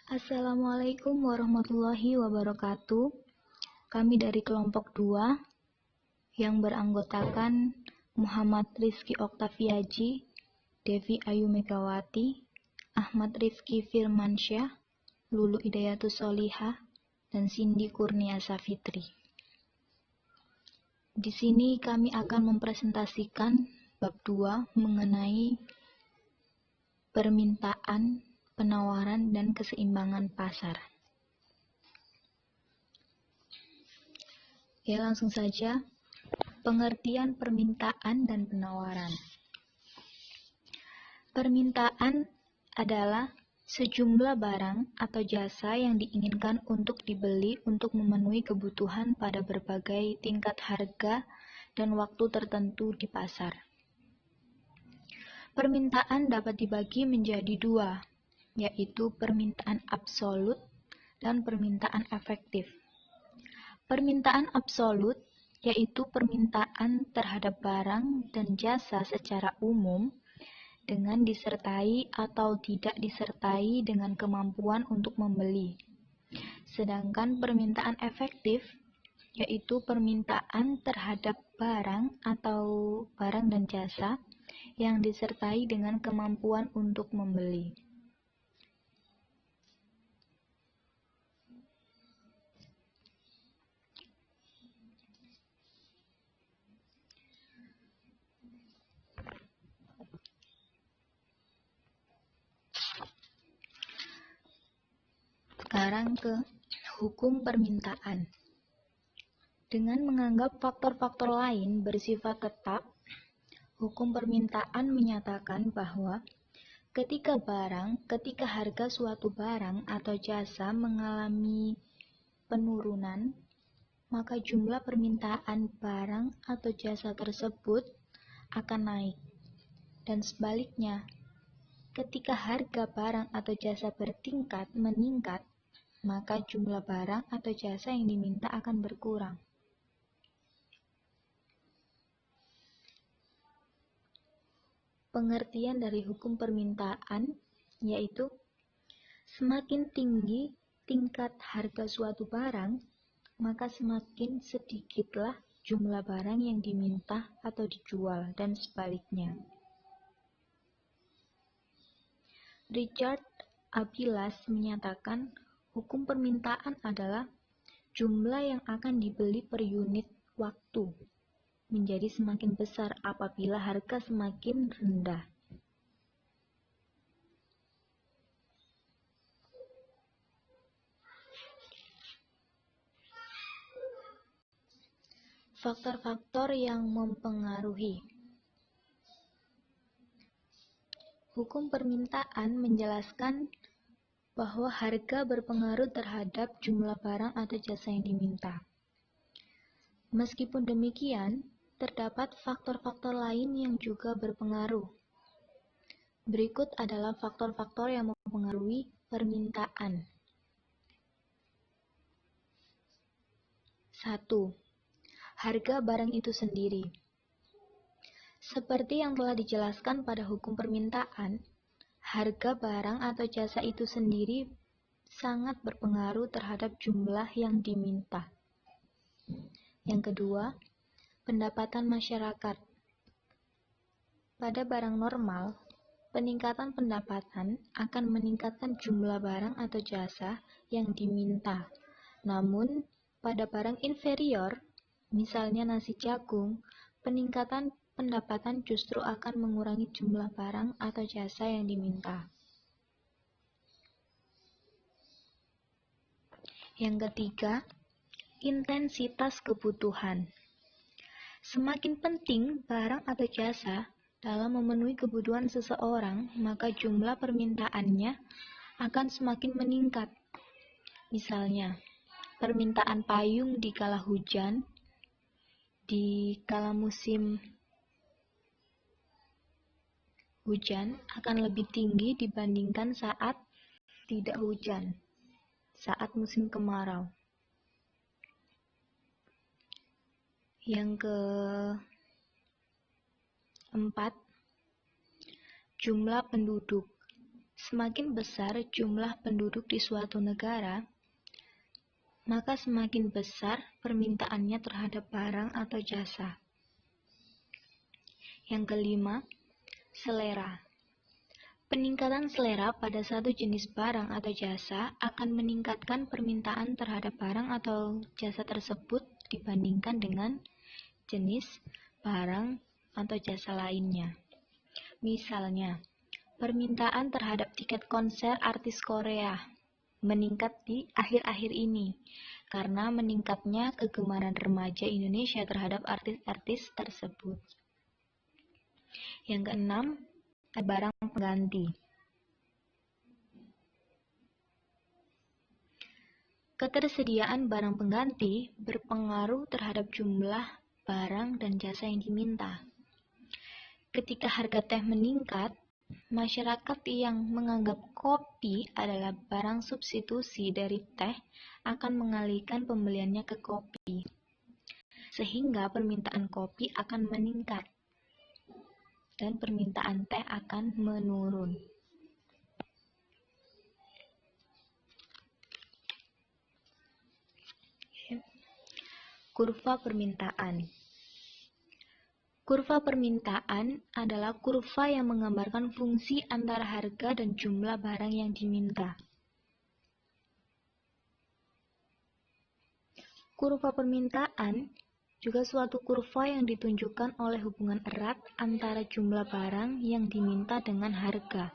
Assalamualaikum warahmatullahi wabarakatuh. Kami dari kelompok 2 yang beranggotakan Muhammad Rizky Oktaviaji, Devi Ayu Megawati, Ahmad Rifki Firmansyah, Lulu Hidayatus Solihah, dan Cindy Kurnia Safitri. Di sini kami akan mempresentasikan bab 2 mengenai permintaan, penawaran, dan keseimbangan pasar. Ya, langsung saja. Pengertian permintaan dan penawaran. Permintaan adalah sejumlah barang atau jasa yang diinginkan untuk dibeli untuk memenuhi kebutuhan pada berbagai tingkat harga dan waktu tertentu di pasar. Permintaan dapat dibagi menjadi dua, yaitu permintaan absolut dan permintaan efektif. Permintaan absolut yaitu permintaan terhadap barang dan jasa secara umum dengan disertai atau tidak disertai dengan kemampuan untuk membeli. Sedangkan permintaan efektif yaitu permintaan terhadap barang atau barang dan jasa yang disertai dengan kemampuan untuk membeli. Sekarang ke hukum permintaan. Dengan menganggap faktor-faktor lain bersifat tetap, hukum permintaan menyatakan bahwa ketika harga suatu barang atau jasa mengalami penurunan, maka jumlah permintaan barang atau jasa tersebut akan naik. Dan sebaliknya, ketika harga barang atau jasa meningkat, maka jumlah barang atau jasa yang diminta akan berkurang. Pengertian dari hukum permintaan yaitu semakin tinggi tingkat harga suatu barang, maka semakin sedikitlah jumlah barang yang diminta atau dijual, dan sebaliknya. Richard Abilas menyatakan hukum permintaan adalah jumlah yang akan dibeli per unit waktu menjadi semakin besar apabila harga semakin rendah. Faktor-faktor yang mempengaruhi. Hukum permintaan menjelaskan bahwa harga berpengaruh terhadap jumlah barang atau jasa yang diminta. Meskipun demikian, terdapat faktor-faktor lain yang juga berpengaruh. Berikut adalah faktor-faktor yang mempengaruhi permintaan. 1. Harga barang itu sendiri. Seperti yang telah dijelaskan pada hukum permintaan, harga barang atau jasa itu sendiri sangat berpengaruh terhadap jumlah yang diminta. Yang kedua, pendapatan masyarakat. Pada barang normal, peningkatan pendapatan akan meningkatkan jumlah barang atau jasa yang diminta. Namun, pada barang inferior, misalnya nasi jagung, peningkatan pendapatan justru akan mengurangi jumlah barang atau jasa yang diminta. Yang ketiga, intensitas kebutuhan. Semakin penting barang atau jasa dalam memenuhi kebutuhan seseorang, maka jumlah permintaannya akan semakin meningkat. Misalnya, permintaan payung di kala hujan, di kala musim hujan akan lebih tinggi dibandingkan saat tidak hujan, saat musim kemarau. Yang keempat, jumlah penduduk. Semakin besar jumlah penduduk di suatu negara, maka semakin besar permintaannya terhadap barang atau jasa. Yang kelima, selera. Peningkatan selera pada satu jenis barang atau jasa akan meningkatkan permintaan terhadap barang atau jasa tersebut dibandingkan dengan jenis barang atau jasa lainnya. Misalnya, permintaan terhadap tiket konser artis Korea meningkat di akhir-akhir ini karena meningkatnya kegemaran remaja Indonesia terhadap artis-artis tersebut. Yang keenam, barang pengganti. Ketersediaan barang pengganti berpengaruh terhadap jumlah barang dan jasa yang diminta. Ketika harga teh meningkat, masyarakat yang menganggap kopi adalah barang substitusi dari teh akan mengalihkan pembeliannya ke kopi, sehingga permintaan kopi akan meningkat dan permintaan teh akan menurun. Kurva permintaan. Kurva permintaan adalah kurva yang menggambarkan fungsi antara harga dan jumlah barang yang diminta. Kurva permintaan juga suatu kurva yang ditunjukkan oleh hubungan erat antara jumlah barang yang diminta dengan harga.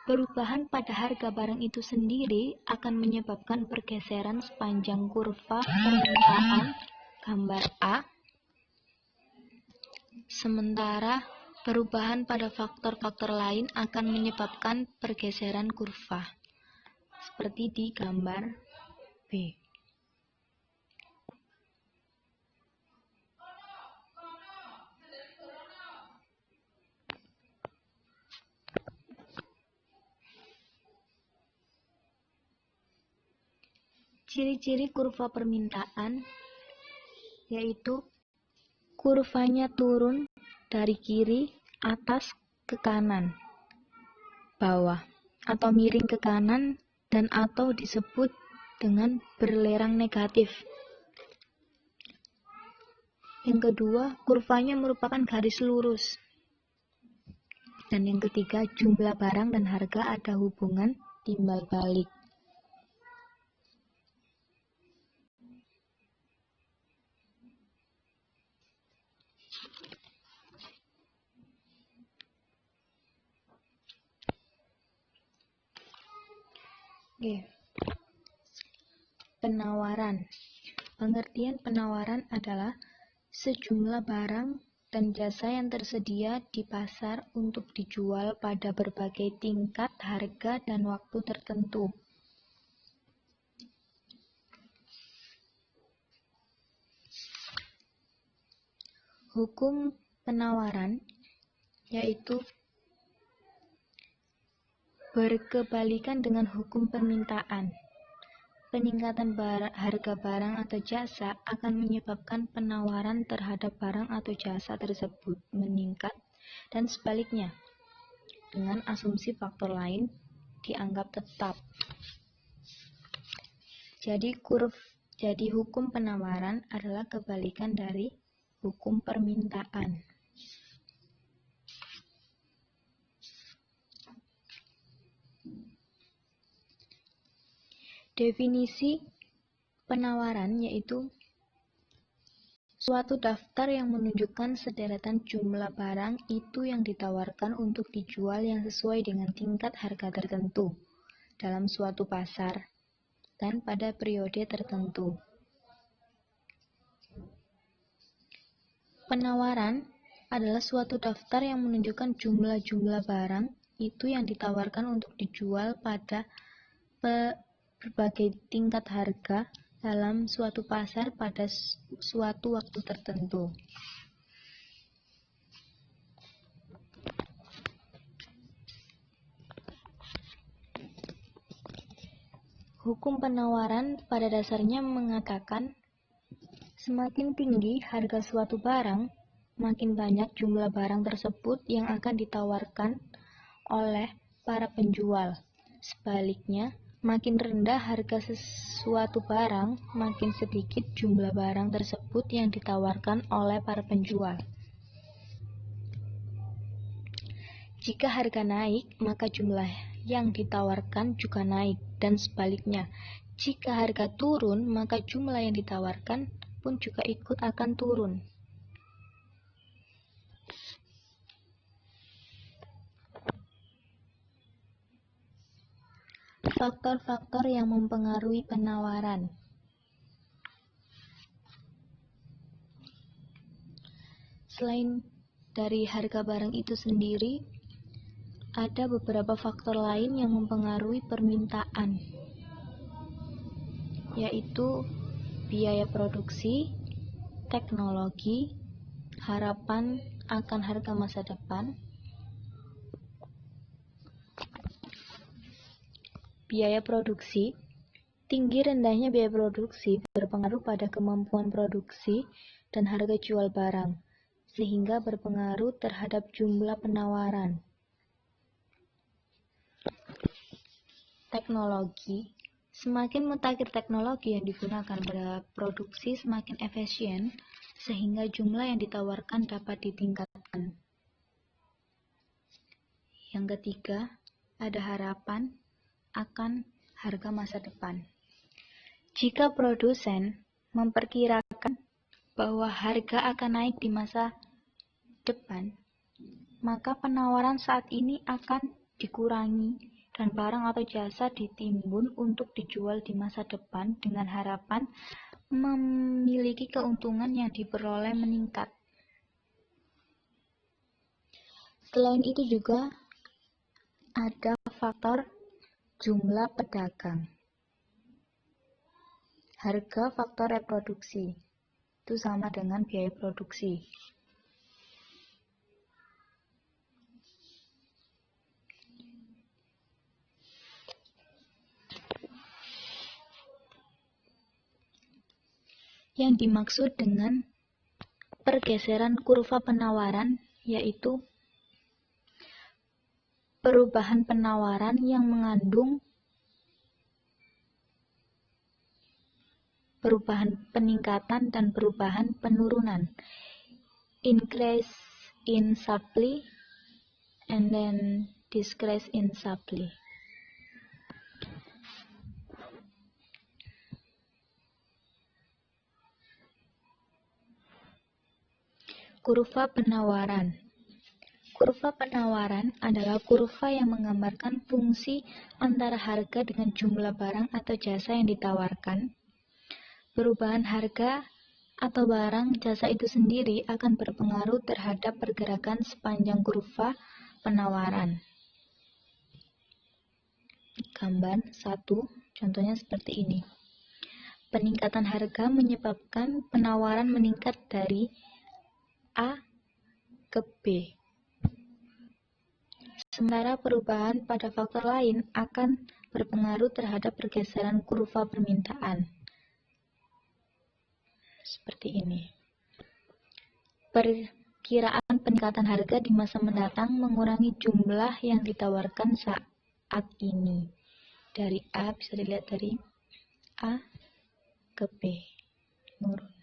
Perubahan pada harga barang itu sendiri akan menyebabkan pergeseran sepanjang kurva permintaan gambar A, sementara perubahan pada faktor-faktor lain akan menyebabkan pergeseran kurva, seperti di gambar B. Ciri-ciri kurva permintaan yaitu kurvanya turun dari kiri atas ke kanan bawah atau miring ke kanan dan atau disebut dengan berlerang negatif. Yang kedua, kurvanya merupakan garis lurus. Dan yang ketiga, jumlah barang dan harga ada hubungan timbal balik. Oke. Penawaran. Pengertian penawaran adalah sejumlah barang dan jasa yang tersedia di pasar untuk dijual pada berbagai tingkat harga dan waktu tertentu. Hukum penawaran yaitu berkebalikan dengan hukum permintaan. Peningkatan harga barang atau jasa akan menyebabkan penawaran terhadap barang atau jasa tersebut meningkat dan sebaliknya, dengan asumsi faktor lain dianggap tetap. Jadi hukum penawaran adalah kebalikan dari hukum permintaan. Definisi penawaran yaitu suatu daftar yang menunjukkan sederetan jumlah barang itu yang ditawarkan untuk dijual yang sesuai dengan tingkat harga tertentu dalam suatu pasar dan pada periode tertentu. Penawaran adalah suatu daftar yang menunjukkan jumlah-jumlah barang itu yang ditawarkan untuk dijual pada berbagai tingkat harga dalam suatu pasar pada suatu waktu tertentu. Hukum penawaran pada dasarnya mengatakan semakin tinggi harga suatu barang, makin banyak jumlah barang tersebut yang akan ditawarkan oleh para penjual. Sebaliknya, makin rendah harga sesuatu barang, makin sedikit jumlah barang tersebut yang ditawarkan oleh para penjual. Jika harga naik, maka jumlah yang ditawarkan juga naik, dan sebaliknya. Jika harga turun, maka jumlah yang ditawarkan pun juga ikut akan turun. Faktor-faktor yang mempengaruhi penawaran. Selain dari harga barang itu sendiri, ada beberapa faktor lain yang mempengaruhi permintaan, yaitu biaya produksi, teknologi, harapan akan harga masa depan. Biaya produksi. Tinggi rendahnya biaya produksi berpengaruh pada kemampuan produksi dan harga jual barang, sehingga berpengaruh terhadap jumlah penawaran. Teknologi. Semakin mutakhir teknologi yang digunakan pada produksi semakin efisien, sehingga jumlah yang ditawarkan dapat ditingkatkan. Yang ketiga, ada harapan akan harga masa depan. Jika produsen memperkirakan bahwa harga akan naik di masa depan, maka penawaran saat ini akan dikurangi dan barang atau jasa ditimbun untuk dijual di masa depan dengan harapan memiliki keuntungan yang diperoleh meningkat. Selain itu juga ada faktor jumlah pedagang. Harga faktor reproduksi itu sama dengan biaya produksi. Yang dimaksud dengan pergeseran kurva penawaran yaitu perubahan penawaran yang mengandung perubahan peningkatan dan perubahan penurunan. Increase in supply and then decrease in supply. Kurva penawaran. Kurva penawaran adalah kurva yang menggambarkan fungsi antara harga dengan jumlah barang atau jasa yang ditawarkan. Perubahan harga atau barang jasa itu sendiri akan berpengaruh terhadap pergerakan sepanjang kurva penawaran. Gambar 1, contohnya seperti ini. Peningkatan harga menyebabkan penawaran meningkat dari A ke B. Sementara perubahan pada faktor lain akan berpengaruh terhadap pergeseran kurva permintaan. Seperti ini. Perkiraan peningkatan harga di masa mendatang mengurangi jumlah yang ditawarkan saat ini. Dari A, bisa dilihat dari A ke B. Menurun.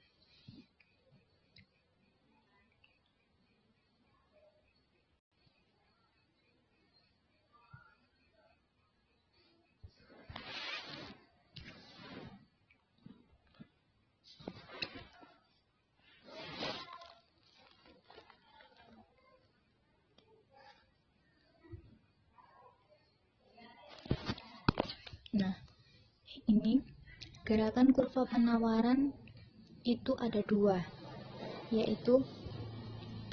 Nah, ini gerakan kurva penawaran itu ada dua, yaitu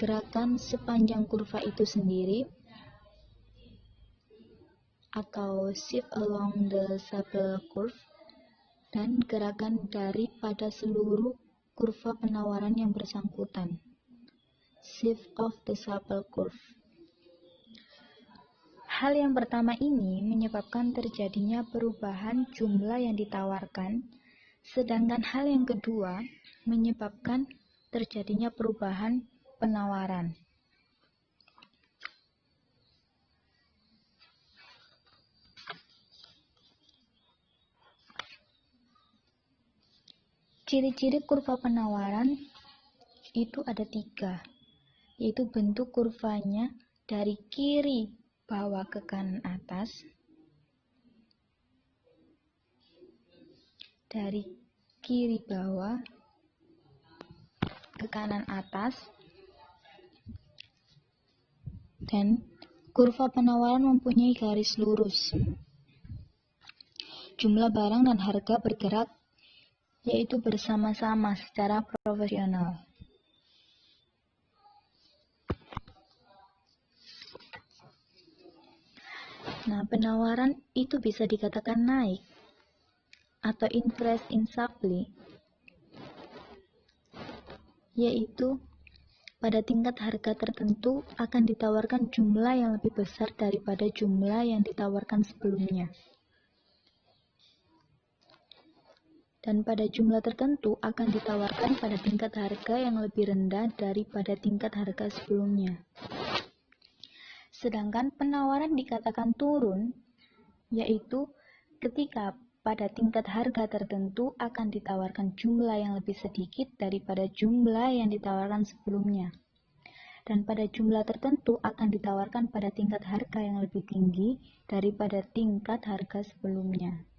gerakan sepanjang kurva itu sendiri atau shift along the supply curve, dan gerakan daripada seluruh kurva penawaran yang bersangkutan, shift of the supply curve. Hal yang pertama ini menyebabkan terjadinya perubahan jumlah yang ditawarkan, sedangkan hal yang kedua menyebabkan terjadinya perubahan penawaran. Ciri-ciri kurva penawaran itu ada 3, yaitu bentuk kurvanya dari kiri bawah ke kanan atas, dari kiri bawah ke kanan atas, dan kurva penawaran mempunyai garis lurus. Jumlah barang dan harga bergerak yaitu bersama-sama secara proporsional. Nah, penawaran itu bisa dikatakan naik atau increase in supply, yaitu pada tingkat harga tertentu akan ditawarkan jumlah yang lebih besar daripada jumlah yang ditawarkan sebelumnya. Dan pada jumlah tertentu akan ditawarkan pada tingkat harga yang lebih rendah daripada tingkat harga sebelumnya. Sedangkan penawaran dikatakan turun, yaitu ketika pada tingkat harga tertentu akan ditawarkan jumlah yang lebih sedikit daripada jumlah yang ditawarkan sebelumnya. Dan pada jumlah tertentu akan ditawarkan pada tingkat harga yang lebih tinggi daripada tingkat harga sebelumnya.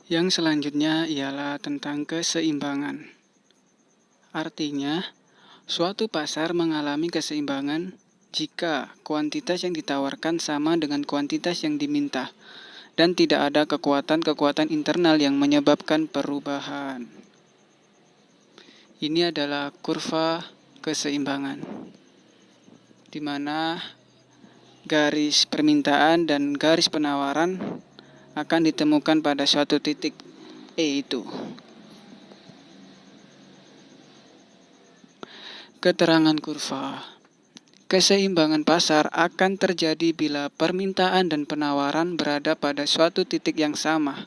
Yang selanjutnya ialah tentang keseimbangan. Artinya, suatu pasar mengalami keseimbangan jika kuantitas yang ditawarkan sama dengan kuantitas yang diminta, dan tidak ada kekuatan-kekuatan internal yang menyebabkan perubahan. Ini adalah kurva keseimbangan, di mana garis permintaan dan garis penawaran akan ditemukan pada suatu titik E itu. Keterangan kurva. Keseimbangan pasar akan terjadi bila permintaan dan penawaran berada pada suatu titik yang sama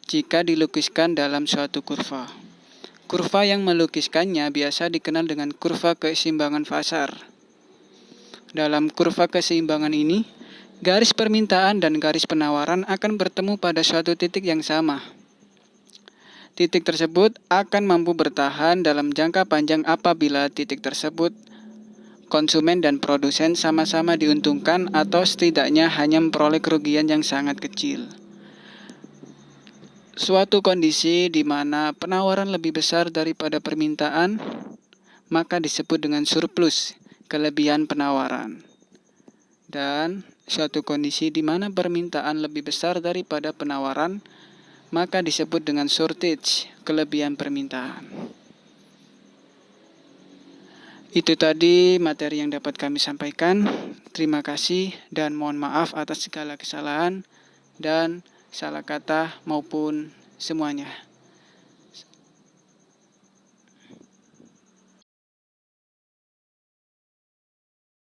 jika dilukiskan dalam suatu kurva. Kurva yang melukiskannya biasa dikenal dengan kurva keseimbangan pasar. Dalam kurva keseimbangan ini, garis permintaan dan garis penawaran akan bertemu pada suatu titik yang sama. Titik tersebut akan mampu bertahan dalam jangka panjang apabila titik tersebut konsumen dan produsen sama-sama diuntungkan atau setidaknya hanya memperoleh kerugian yang sangat kecil. Suatu kondisi di mana penawaran lebih besar daripada permintaan, maka disebut dengan surplus, kelebihan penawaran. Dan suatu kondisi di mana permintaan lebih besar daripada penawaran, maka disebut dengan shortage, kelebihan permintaan. Itu tadi materi yang dapat kami sampaikan. Terima kasih dan mohon maaf atas segala kesalahan dan salah kata maupun semuanya.